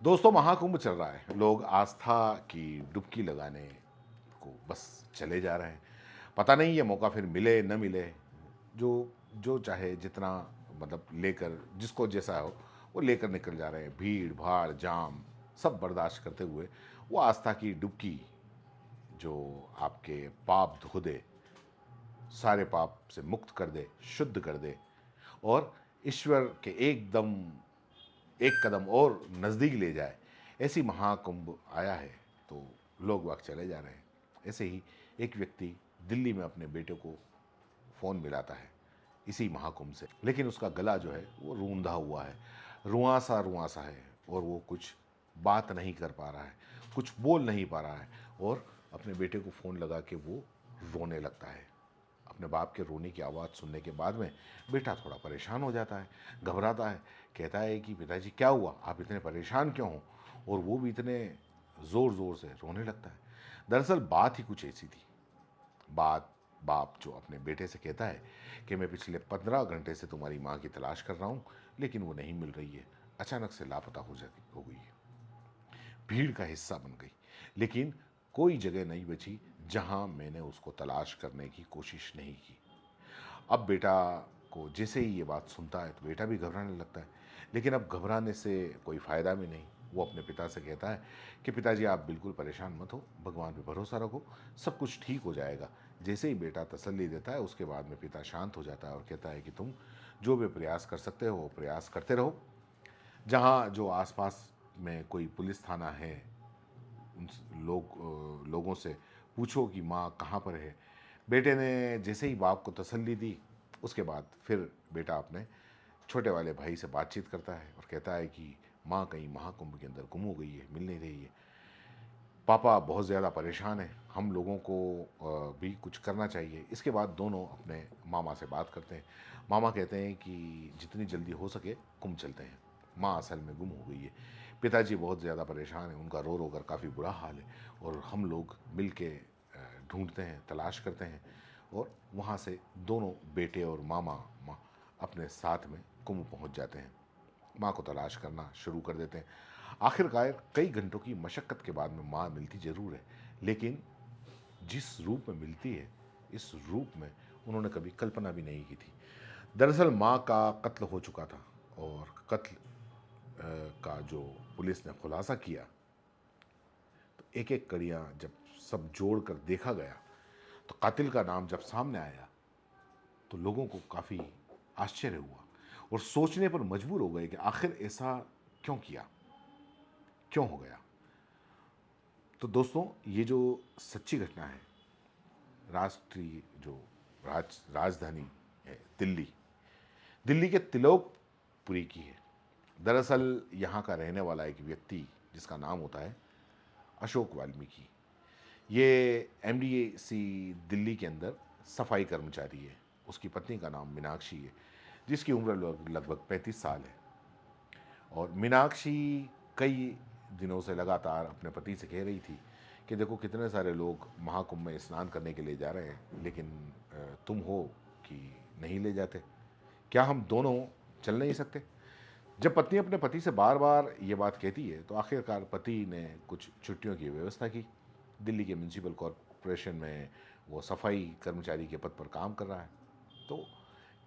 दोस्तों, महाकुंभ चल रहा है। लोग आस्था की डुबकी लगाने को बस चले जा रहे हैं। पता नहीं ये मौका फिर मिले न मिले। जो जो चाहे जितना मतलब लेकर जिसको जैसा हो वो लेकर निकल जा रहे हैं। भीड़ भाड़ जाम सब बर्दाश्त करते हुए वो आस्था की डुबकी जो आपके पाप धो दे, सारे पाप से मुक्त कर दे, शुद्ध कर दे और ईश्वर के एकदम एक कदम और नज़दीक ले जाए, ऐसी महाकुंभ आया है। तो लोग वाग चले जा रहे हैं। ऐसे ही एक व्यक्ति दिल्ली में अपने बेटे को फ़ोन मिलाता है इसी महाकुंभ से, लेकिन उसका गला जो है वो रूंधा हुआ है, रुआंसा है और वो कुछ बात नहीं कर पा रहा है, कुछ बोल नहीं पा रहा है और अपने बेटे को फ़ोन लगा के वो रोने लगता है। अपने बाप के रोने की आवाज़ सुनने के बाद में बेटा थोड़ा परेशान हो जाता है, घबराता है, कहता है कि पिताजी क्या हुआ, आप इतने परेशान क्यों हो, और वो भी इतने ज़ोर ज़ोर से रोने लगता है। दरअसल बात ही कुछ ऐसी थी। बात बाप जो अपने बेटे से कहता है कि मैं पिछले 15 घंटे से तुम्हारी माँ की तलाश कर रहा हूँ, लेकिन वो नहीं मिल रही है, अचानक से लापता हो गई है। भीड़ का हिस्सा बन गई, लेकिन कोई जगह नहीं बची जहां मैंने उसको तलाश करने की कोशिश नहीं की। अब बेटा को जैसे ही ये बात सुनता है तो बेटा भी घबराने लगता है, लेकिन अब घबराने से कोई फ़ायदा भी नहीं। वो अपने पिता से कहता है कि पिताजी आप बिल्कुल परेशान मत हो, भगवान पे भरोसा रखो, सब कुछ ठीक हो जाएगा। जैसे ही बेटा तसल्ली देता है उसके बाद में पिता शांत हो जाता है और कहता है कि तुम जो भी प्रयास कर सकते हो वो प्रयास करते रहो। जहाँ जो आसपास में कोई पुलिस थाना है उन लोगों से पूछो कि माँ कहाँ पर है। बेटे ने जैसे ही बाप को तसल्ली दी उसके बाद फिर बेटा अपने छोटे वाले भाई से बातचीत करता है और कहता है कि माँ कहीं महाकुंभ के अंदर गुम हो गई है, मिल नहीं रही है। पापा बहुत ज़्यादा परेशान हैं, हम लोगों को भी कुछ करना चाहिए। इसके बाद दोनों अपने मामा से बात करते हैं। मामा कहते हैं कि जितनी जल्दी हो सके कुंभ चलते हैं, माँ असल में गुम हो गई है। पिताजी बहुत ज़्यादा परेशान हैं, उनका रो रो कर काफ़ी बुरा हाल है और हम लोग मिल के ढूंढते हैं, तलाश करते हैं और वहाँ से दोनों बेटे और मामा माँ अपने साथ में कुंभ पहुँच जाते हैं। माँ को तलाश करना शुरू कर देते हैं। आखिरकार कई घंटों की मशक्क़त के बाद में माँ मिलती ज़रूर है, लेकिन जिस रूप में मिलती है, इस रूप में उन्होंने कभी कल्पना भी नहीं की थी। दरअसल माँ का कत्ल हो चुका था और कत्ल का जो पुलिस ने खुलासा किया, तो एक एक कड़ियाँ जब सब जोड़कर देखा गया तो कातिल का नाम जब सामने आया तो लोगों को काफ़ी आश्चर्य हुआ और सोचने पर मजबूर हो गए कि आखिर ऐसा क्यों किया, क्यों हो गया। तो दोस्तों, ये जो सच्ची घटना है, राष्ट्रीय जो राजधानी है दिल्ली, दिल्ली के तिलोकपुरी की है। दरअसल यहाँ का रहने वाला एक व्यक्ति जिसका नाम होता है अशोक वाल्मीकि, ये एमडीएसी दिल्ली के अंदर सफाई कर्मचारी है। उसकी पत्नी का नाम मीनाक्षी है, जिसकी उम्र लगभग 35 साल है। और मीनाक्षी कई दिनों से लगातार अपने पति से कह रही थी कि देखो कितने सारे लोग महाकुंभ में स्नान करने के लिए जा रहे हैं, लेकिन तुम हो कि नहीं ले जाते, क्या हम दोनों चल नहीं सकते। जब पत्नी अपने पति से बार बार ये बात कहती है तो आखिरकार पति ने कुछ छुट्टियों की व्यवस्था की। दिल्ली के म्यूनसिपल कॉरपोरेशन में वो सफाई कर्मचारी के पद पर काम कर रहा है, तो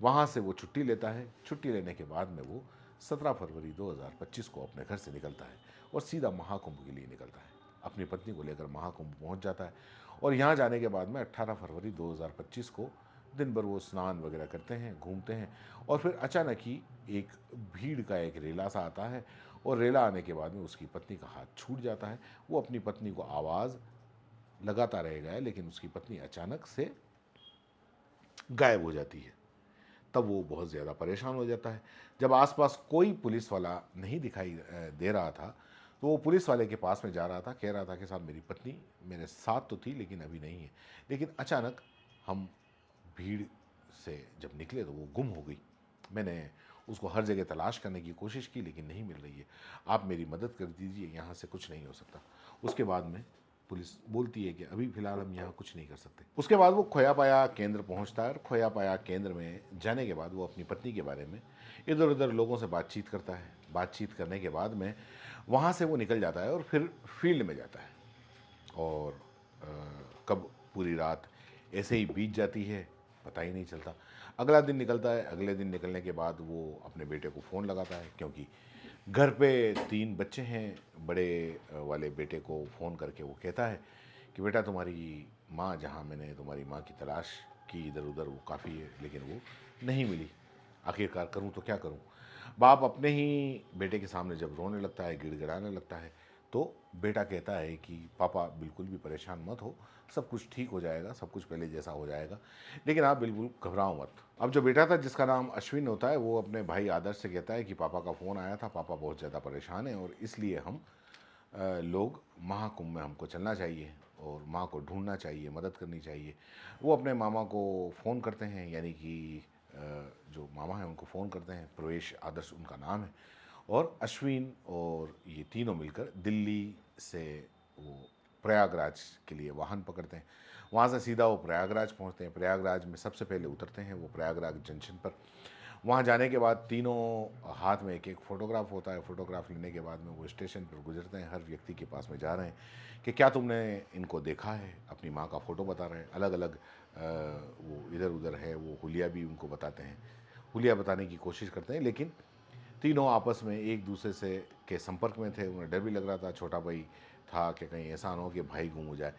वहाँ से वो छुट्टी लेता है। छुट्टी लेने के बाद में वो 17 फरवरी 2025 को अपने घर से निकलता है और सीधा महाकुंभ के लिए निकलता है। अपनी पत्नी को लेकर महाकुंभ पहुँच जाता है और यहाँ जाने के बाद में 18 फरवरी 2025 को दिन भर वो स्नान वगैरह करते हैं, घूमते हैं और फिर अचानक ही एक भीड़ का एक रेला सा आता है और रेला आने के बाद में उसकी पत्नी का हाथ छूट जाता है। वो अपनी पत्नी को आवाज़ लगाता रहेगा, लेकिन उसकी पत्नी अचानक से गायब हो जाती है। तब वो बहुत ज़्यादा परेशान हो जाता है। जब आसपास कोई पुलिस वाला नहीं दिखाई दे रहा था, तो वो पुलिस वाले के पास में जा रहा था, कह रहा था कि साहब मेरी पत्नी मेरे साथ तो थी लेकिन अभी नहीं है, लेकिन अचानक हम भीड़ से जब निकले तो वो गुम हो गई। मैंने उसको हर जगह तलाश करने की कोशिश की लेकिन नहीं मिल रही है, आप मेरी मदद कर दीजिए, यहाँ से कुछ नहीं हो सकता। उसके बाद में पुलिस बोलती है कि अभी फ़िलहाल हम यहाँ कुछ नहीं कर सकते। उसके बाद वो खोया पाया केंद्र पहुँचता है और खोया पाया केंद्र में जाने के बाद वो अपनी पत्नी के बारे में इधर उधर लोगों से बातचीत करता है। बातचीत करने के बाद में वहाँ से वो निकल जाता है और फिर फील्ड में जाता है। और अ, कब पूरी रात ऐसे ही बीत जाती है पता ही नहीं चलता। अगला दिन निकलता है, अगले दिन निकलने के बाद वो अपने बेटे को फ़ोन लगाता है, क्योंकि घर पे 3 बच्चे हैं। बड़े वाले बेटे को फ़ोन करके वो कहता है कि बेटा, तुम्हारी माँ, जहाँ मैंने तुम्हारी माँ की तलाश की इधर-उधर, वो काफ़ी है, लेकिन वो नहीं मिली। आखिरकार करूँ तो क्या करूँ? बाप अपने ही बेटे के सामने जब रोने लगता है, गिड़गिड़ाने लगता है, तो बेटा कहता है कि पापा बिल्कुल भी परेशान मत हो, सब कुछ ठीक हो जाएगा, सब कुछ पहले जैसा हो जाएगा, लेकिन आप बिल्कुल घबराओ मत। अब जो बेटा था, जिसका नाम अश्विन होता है, वो अपने भाई आदर्श से कहता है कि पापा का फ़ोन आया था, पापा बहुत ज़्यादा परेशान हैं और इसलिए हम लोग महाकुंभ में हमको चलना चाहिए और माँ को ढूंढना चाहिए, मदद करनी चाहिए। वो अपने मामा को फ़ोन करते हैं, यानी कि अ, जो मामा हैं उनको फ़ोन करते हैं, प्रवेश आदर्श उनका नाम है, और अश्विन और ये तीनों मिलकर दिल्ली से वो प्रयागराज के लिए वाहन पकड़ते हैं। वहाँ से सीधा वो प्रयागराज पहुँचते हैं। प्रयागराज में सबसे पहले उतरते हैं वो प्रयागराज जंक्शन पर। वहाँ जाने के बाद तीनों हाथ में एक एक फ़ोटोग्राफ होता है। फ़ोटोग्राफ लेने के बाद में वो स्टेशन पर गुजरते हैं, हर व्यक्ति के पास में जा रहे हैं कि क्या तुमने इनको देखा है। अपनी माँ का फ़ोटो बता रहे हैं, अलग अलग वो इधर उधर है, वो हुलिया भी उनको बताते हैं, हुलिया बताने की कोशिश करते हैं, लेकिन तीनों आपस में एक दूसरे से के संपर्क में थे। उन्हें डर भी लग रहा था, छोटा भाई था, कि कहीं ऐसा ना हो कि भाई गुम हो जाए।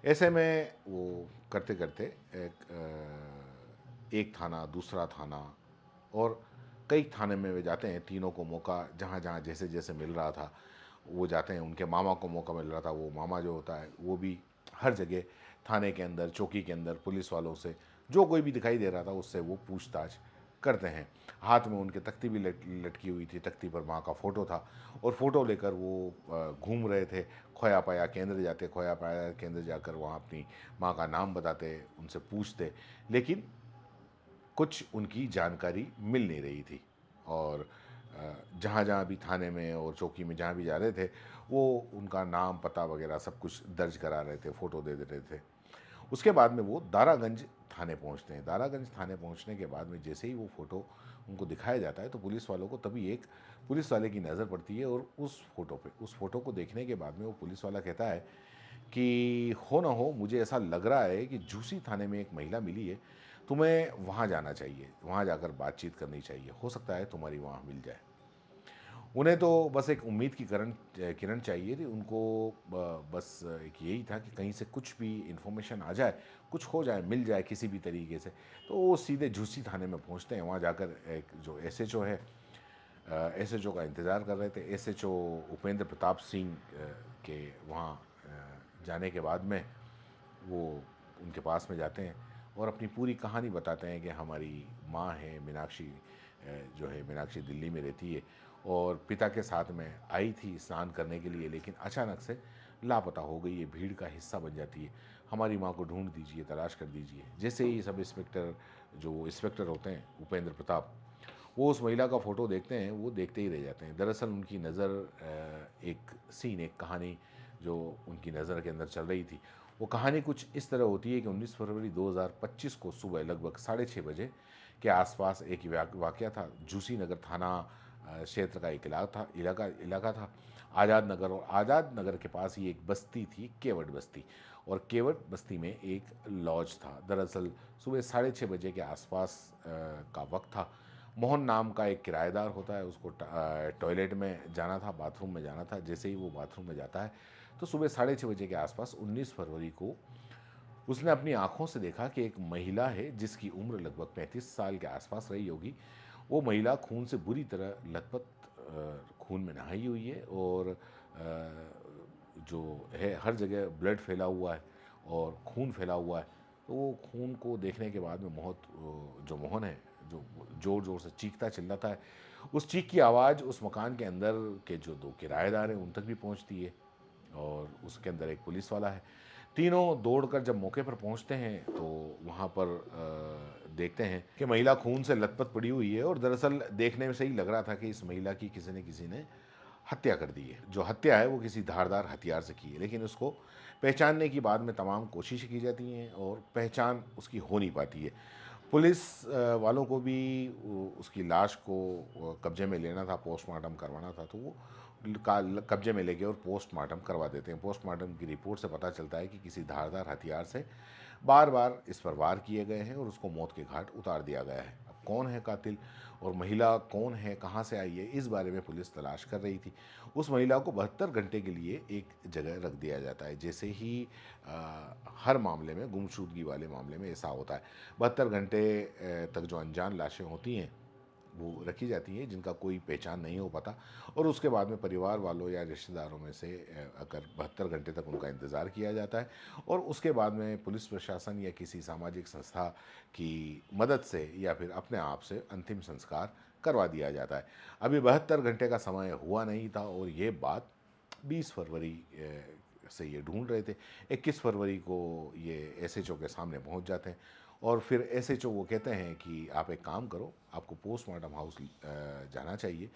ऐसे में वो करते करते एक थाना, दूसरा थाना, और कई थाने में वे जाते हैं। तीनों को मौका जहाँ जहाँ जैसे जैसे मिल रहा था वो जाते हैं। उनके मामा को मौका मिल रहा था, वो मामा जो होता है वो भी हर जगह, थाने के अंदर, चौकी के अंदर, पुलिस वालों से, जो कोई भी दिखाई दे रहा था उससे वो पूछताछ करते हैं। हाथ में उनके तख्ती भी लटकी हुई थी, तख्ती पर माँ का फ़ोटो था, और फ़ोटो लेकर वो घूम रहे थे। खोया पाया केंद्र जाते, खोया पाया केंद्र जाकर वहाँ अपनी माँ का नाम बताते, उनसे पूछते, लेकिन कुछ उनकी जानकारी मिल नहीं रही थी। और जहाँ जहाँ भी थाने में और चौकी में जहाँ भी जा रहे थे, वो उनका नाम, पता वगैरह सब कुछ दर्ज करा रहे थे, फ़ोटो दे दे रहे थे। उसके बाद में वो दारागंज थाने पहुंचते हैं। दारागंज थाने पहुंचने के बाद में जैसे ही वो फ़ोटो उनको दिखाया जाता है, तो पुलिस वालों को तभी एक पुलिस वाले की नज़र पड़ती है, और उस फ़ोटो को देखने के बाद में वो पुलिस वाला कहता है कि हो ना हो, मुझे ऐसा लग रहा है कि झूसी थाने में एक महिला मिली है, तुम्हें वहाँ जाना चाहिए, वहाँ जाकर बातचीत करनी चाहिए, हो सकता है तुम्हारी वहाँ मिल जाए। उन्हें तो बस एक उम्मीद की किरण किरण चाहिए थी। उनको बस एक यही था कि कहीं से कुछ भी इन्फॉर्मेशन आ जाए, कुछ हो जाए, मिल जाए किसी भी तरीके से। तो वो सीधे झूसी थाने में पहुंचते हैं। वहाँ जाकर एक जो एसएचओ है, एसएचओ का इंतज़ार कर रहे थे। एसएचओ उपेंद्र प्रताप सिंह के वहाँ जाने के बाद में वो उनके पास में जाते हैं और अपनी पूरी कहानी बताते हैं कि हमारी माँ है मीनाक्षी, जो है मीनाक्षी दिल्ली में रहती है, और पिता के साथ में आई थी स्नान करने के लिए, लेकिन अचानक से लापता हो गई है, भीड़ का हिस्सा बन जाती है। हमारी माँ को ढूंढ दीजिए, तलाश कर दीजिए। जैसे ही सब इंस्पेक्टर, जो इंस्पेक्टर होते हैं उपेंद्र प्रताप, वो उस महिला का फ़ोटो देखते हैं, वो देखते ही रह जाते हैं। दरअसल उनकी नज़र एक सीन, एक कहानी जो उनकी नज़र के अंदर चल रही थी, वो कहानी कुछ इस तरह होती है कि 19 फरवरी 2025 को सुबह लगभग 6:30 बजे के आसपास एक वाक़या था। झूसी नगर थाना क्षेत्र का एक इलाका था, आज़ाद नगर, और आज़ाद नगर के पास ही एक बस्ती थी, केवट बस्ती, और केवट बस्ती में एक लॉज था। दरअसल सुबह 6:30 बजे के आसपास का वक्त था। मोहन नाम का एक किराएदार होता है, उसको टॉयलेट में जाना था, बाथरूम में जाना था। जैसे ही वो बाथरूम में जाता है, तो सुबह 6:30 बजे के आसपास 19 फरवरी को उसने अपनी आंखों से देखा कि एक महिला है, जिसकी उम्र लगभग 35 साल के आसपास रही होगी। वो महिला खून से बुरी तरह लथपथ, खून में नहाई हुई है, और जो है हर जगह ब्लड फैला हुआ है और खून फैला हुआ है। तो वो खून को देखने के बाद में जो मोहन है, जो ज़ोर ज़ोर से चीखता चिल्लाता है। उस चीख की आवाज़ उस मकान के अंदर के जो 2 किराएदार हैं उन तक भी पहुंचती है, और उसके अंदर एक पुलिस वाला है। तीनों दौड़कर जब मौके पर पहुंचते हैं, तो वहां पर देखते हैं कि महिला खून से लथपथ पड़ी हुई है, और दरअसल देखने में से ही लग रहा था कि इस महिला की किसी ने हत्या कर दी है। जो हत्या है वो किसी धारदार हथियार से की है, लेकिन उसको पहचानने की बाद में तमाम कोशिशें की जाती हैं और पहचान उसकी हो नहीं पाती है। पुलिस वालों को भी उसकी लाश को कब्जे में लेना था, पोस्टमार्टम करवाना था, तो वो कब्जे में लेके और पोस्टमार्टम करवा देते हैं। पोस्टमार्टम की रिपोर्ट से पता चलता है कि किसी धारदार हथियार से बार बार इस पर वार किए गए हैं और उसको मौत के घाट उतार दिया गया है। अब कौन है कातिल और महिला कौन है, कहाँ से आई है, इस बारे में पुलिस तलाश कर रही थी। उस महिला को 72 घंटे के लिए एक जगह रख दिया जाता है। जैसे ही हर मामले में, गुमशुदगी वाले मामले में ऐसा होता है, 72 घंटे तक जो अनजान लाशें होती हैं वो रखी जाती हैं, जिनका कोई पहचान नहीं हो पाता, और उसके बाद में परिवार वालों या रिश्तेदारों में से अगर 72 घंटे तक उनका इंतज़ार किया जाता है, और उसके बाद में पुलिस प्रशासन या किसी सामाजिक संस्था की मदद से या फिर अपने आप से अंतिम संस्कार करवा दिया जाता है। अभी 72 घंटे का समय हुआ नहीं था और ये बात 20 फरवरी से ये ढूंढ रहे थे। 21 फरवरी को ये एसएचओ के सामने पहुंच जाते हैं और फिर एसएचओ वो कहते हैं कि आप एक काम करो, आपको पोस्टमार्टम हाउस जाना चाहिए।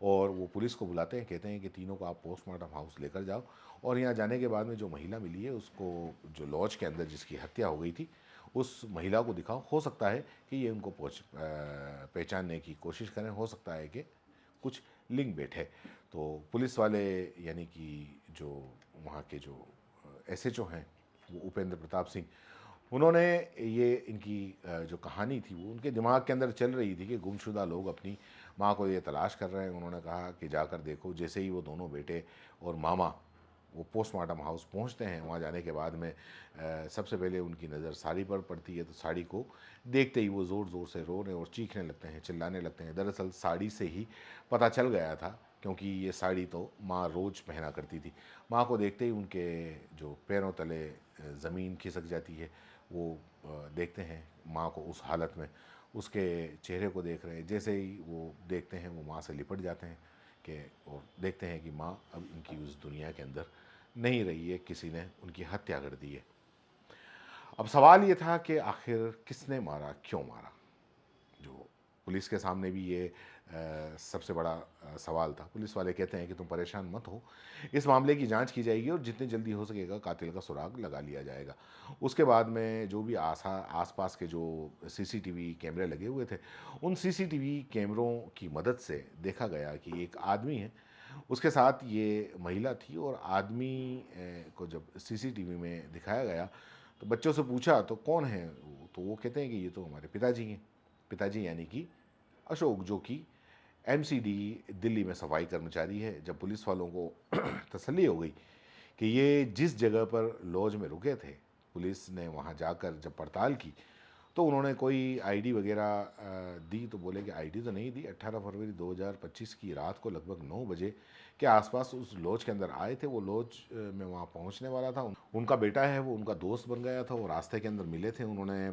और वो पुलिस को बुलाते हैं, कहते हैं कि तीनों को आप पोस्टमार्टम हाउस लेकर जाओ, और यहाँ जाने के बाद में जो महिला मिली है उसको, जो लॉज के अंदर जिसकी हत्या हो गई थी, उस महिला को दिखाओ। हो सकता है कि ये उनको पहचानने की कोशिश करें, हो सकता है कि कुछ लिंक बैठे। तो पुलिस वाले, यानी कि जो वहाँ के जो एसएचओ हैं, वो उपेंद्र प्रताप सिंह, उन्होंने ये इनकी जो कहानी थी वो उनके दिमाग के अंदर चल रही थी कि गुमशुदा लोग अपनी माँ को ये तलाश कर रहे हैं। उन्होंने कहा कि जाकर देखो। जैसे ही वो दोनों बेटे और मामा वो पोस्टमार्टम हाउस पहुंचते हैं, वहाँ जाने के बाद में सबसे पहले उनकी नज़र साड़ी पर पड़ती है। तो साड़ी को देखते ही वो ज़ोर ज़ोर से रोने और चीखने लगते हैं, चिल्लाने लगते हैं। दरअसल साड़ी से ही पता चल गया था, क्योंकि ये साड़ी तो माँ रोज़ पहना करती थी। माँ को देखते ही उनके जो पैरों तले ज़मीन खिसक जाती है। वो देखते हैं माँ को उस हालत में, उसके चेहरे को देख रहे हैं। जैसे ही वो देखते हैं, वो माँ से लिपट जाते हैं कि, और देखते हैं कि माँ अब इनकी उस दुनिया के अंदर नहीं रही है, किसी ने उनकी हत्या कर दी है। अब सवाल ये था कि आखिर किसने मारा, क्यों मारा। जो पुलिस के सामने भी ये सबसे बड़ा सवाल था। पुलिस वाले कहते हैं कि तुम परेशान मत हो, इस मामले की जांच की जाएगी और जितनी जल्दी हो सकेगा कातिल का सुराग लगा लिया जाएगा। उसके बाद में जो भी आसपास के जो सीसीटीवी कैमरे लगे हुए थे, उन सीसीटीवी कैमरों की मदद से देखा गया कि एक आदमी है, उसके साथ ये महिला थी। और आदमी को जब सीसीटीवी में दिखाया गया तो बच्चों से पूछा तो कौन है वो? तो वो कहते हैं कि ये तो हमारे पिताजी हैं। पिताजी यानी कि अशोक, जो कि एमसीडी दिल्ली में सफाई कर्मचारी है। जब पुलिस वालों को तसल्ली हो गई कि ये जिस जगह पर लॉज में रुके थे, पुलिस ने वहाँ जाकर जब पड़ताल की तो उन्होंने कोई आईडी वगैरह दी। तो बोले कि आईडी तो नहीं दी। 18 फरवरी 2025 की रात को लगभग 9 बजे के आसपास उस लॉज के अंदर आए थे। वो लॉज में वहाँ पहुँचने वाला था। उनका बेटा है वो उनका दोस्त बन गया था, वो रास्ते के अंदर मिले थे। उन्होंने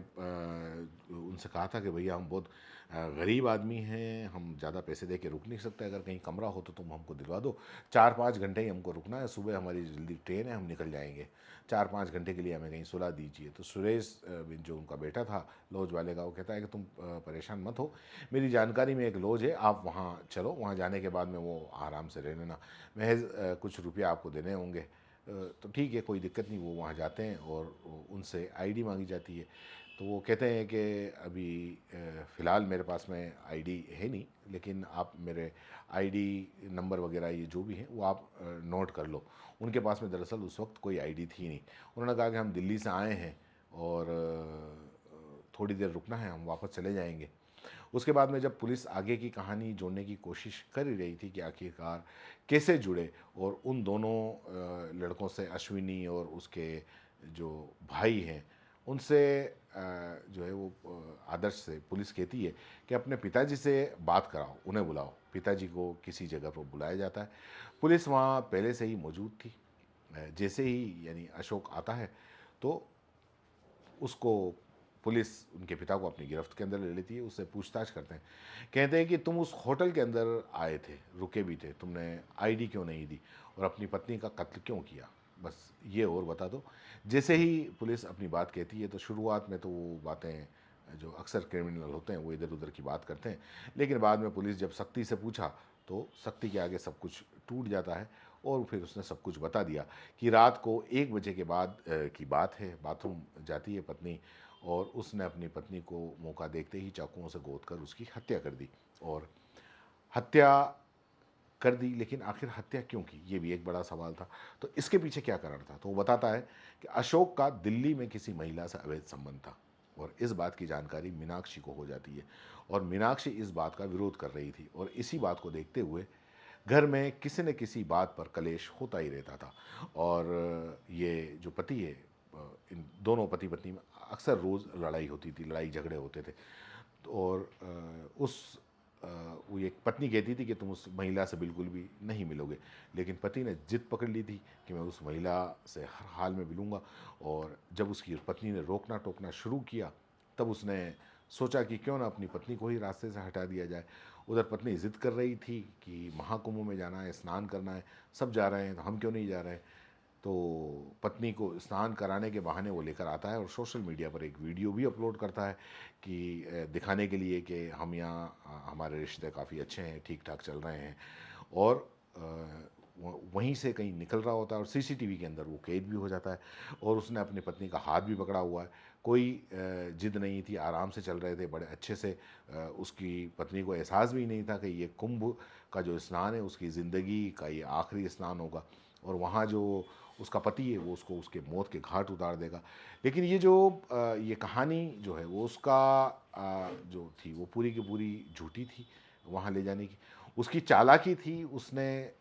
उनसे कहा था कि भैया हम बहुत गरीब आदमी हैं, हम ज़्यादा पैसे दे के रुक नहीं सकते, अगर कहीं कमरा हो तो तुम हमको दिलवा दो। 4-5 घंटे ही हमको रुकना है, सुबह हमारी जल्दी ट्रेन है, हम निकल जाएंगे। 4-5 घंटे के लिए हमें कहीं सुला दीजिए। तो सुरेश बिन, जो उनका बेटा था लॉज वाले का, वो कहता है कि तुम परेशान मत हो, मेरी जानकारी में एक लॉज है, आप वहाँ चलो। वहाँ जाने के बाद में वो आराम से रह लेना, महज कुछ रुपया आपको देने होंगे। तो ठीक है, कोई दिक्कत नहीं। वो वहाँ जाते हैं और उनसे आईडी मांगी जाती है। तो वो कहते हैं कि अभी फ़िलहाल मेरे पास में आईडी है नहीं, लेकिन आप मेरे आईडी नंबर वगैरह ये जो भी हैं वो आप नोट कर लो। उनके पास में दरअसल उस वक्त कोई आईडी थी नहीं। उन्होंने कहा कि हम दिल्ली से आए हैं और थोड़ी देर रुकना है, हम वापस चले जाएंगे। उसके बाद में जब पुलिस आगे की कहानी जोड़ने की कोशिश कर ही रही थी कि आखिरकार कैसे जुड़े, और उन दोनों लड़कों से, अश्विनी और उसके जो भाई हैं, उनसे जो है वो आदर्श से पुलिस कहती है कि अपने पिताजी से बात कराओ, उन्हें बुलाओ। पिताजी को किसी जगह पर बुलाया जाता है। पुलिस वहाँ पहले से ही मौजूद थी। जैसे ही यानी अशोक आता है तो उसको पुलिस उनके पिता को अपनी गिरफ्त के अंदर ले लेती है। उससे पूछताछ करते हैं, कहते हैं कि तुम उस होटल के अंदर आए थे, रुके भी थे, तुमने आईडी क्यों नहीं दी और अपनी पत्नी का कत्ल क्यों किया, बस ये और बता दो। जैसे ही पुलिस अपनी बात कहती है तो शुरुआत में तो वो बातें, जो अक्सर क्रिमिनल होते हैं वो इधर उधर की बात करते हैं, लेकिन बाद में पुलिस जब सख्ती से पूछा तो सख्ती के आगे सब कुछ टूट जाता है। और फिर उसने सब कुछ बता दिया कि रात को 1 बजे के बाद की बात है। बाथरूम जाती है पत्नी और उसने अपनी पत्नी को मौका देखते ही चाकुओं से गोद कर उसकी हत्या कर दी। और हत्या कर दी, लेकिन आखिर हत्या क्यों की, ये भी एक बड़ा सवाल था। तो इसके पीछे क्या कारण था, तो वो बताता है कि अशोक का दिल्ली में किसी महिला से अवैध संबंध था, और इस बात की जानकारी मीनाक्षी को हो जाती है, और मीनाक्षी इस बात का विरोध कर रही थी, और इसी बात को देखते हुए घर में किसी न किसी बात पर कलेश होता ही रहता था। और ये जो पति है, इन दोनों पति पत्नी में अक्सर रोज़ लड़ाई होती थी, लड़ाई झगड़े होते थे। और वो एक पत्नी कहती थी कि तुम उस महिला से बिल्कुल भी नहीं मिलोगे, लेकिन पति ने जिद पकड़ ली थी कि मैं उस महिला से हर हाल में मिलूंगा। और जब उसकी पत्नी ने रोकना टोकना शुरू किया, तब उसने सोचा कि क्यों ना अपनी पत्नी को ही रास्ते से हटा दिया जाए। उधर पत्नी जिद कर रही थी कि महाकुंभ में जाना है, स्नान करना है, सब जा रहे हैं तो हम क्यों नहीं जा रहे हैं। तो पत्नी को स्नान कराने के बहाने वो लेकर आता है और सोशल मीडिया पर एक वीडियो भी अपलोड करता है कि दिखाने के लिए कि हम यहाँ हमारे रिश्ते काफ़ी अच्छे हैं, ठीक ठाक चल रहे हैं। और वहीं से कहीं निकल रहा होता है और सीसीटीवी के अंदर वो कैद भी हो जाता है, और उसने अपनी पत्नी का हाथ भी पकड़ा हुआ है। कोई जिद नहीं थी, आराम से चल रहे थे बड़े अच्छे से। उसकी पत्नी को एहसास भी नहीं था कि ये कुंभ का जो स्नान है उसकी ज़िंदगी का ये आखिरी स्नान होगा, और वहाँ जो उसका पति है वो उसको उसके मौत के घाट उतार देगा। लेकिन ये जो ये कहानी जो है वो उसका जो थी वो पूरी की पूरी झूठी थी वहाँ ले जाने की। उसकी चालाकी थी, उसने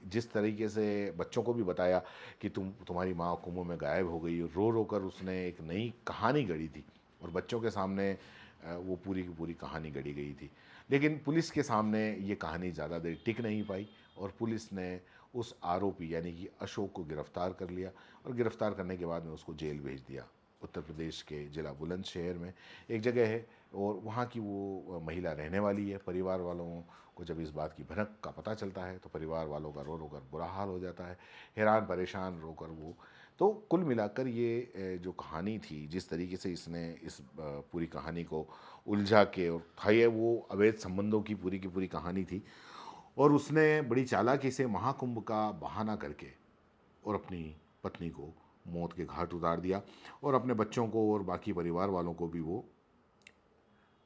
जिस तरीके से बच्चों को भी बताया कि तुम्हारी माँ कुंभ में गायब हो गई, रो रो कर उसने एक नई कहानी गढ़ी थी, और बच्चों के सामने वो पूरी की पूरी कहानी गढ़ी गई थी। लेकिन पुलिस के सामने ये कहानी ज़्यादा देर टिक नहीं पाई, और पुलिस ने उस आरोपी यानी कि अशोक को गिरफ्तार कर लिया, और गिरफ्तार करने के बाद में उसको जेल भेज दिया। उत्तर प्रदेश के जिला बुलंदशहर में एक जगह है, और वहाँ की वो महिला रहने वाली है। परिवार वालों को जब इस बात की भनक का पता चलता है तो परिवार वालों का रो रो कर बुरा हाल हो जाता है, हैरान परेशान रो कर वो। तो कुल मिलाकर ये जो कहानी थी, जिस तरीके से इसने इस पूरी कहानी को उलझा के, और था ये वो अवैध संबंधों की पूरी कहानी थी, और उसने बड़ी चालाकी से महाकुंभ का बहाना करके और अपनी पत्नी को मौत के घाट उतार दिया, और अपने बच्चों को और बाकी परिवार वालों को भी वो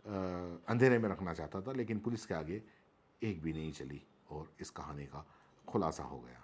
अंधेरे में रखना चाहता था। लेकिन पुलिस के आगे एक भी नहीं चली, और इस कहानी का खुलासा हो गया।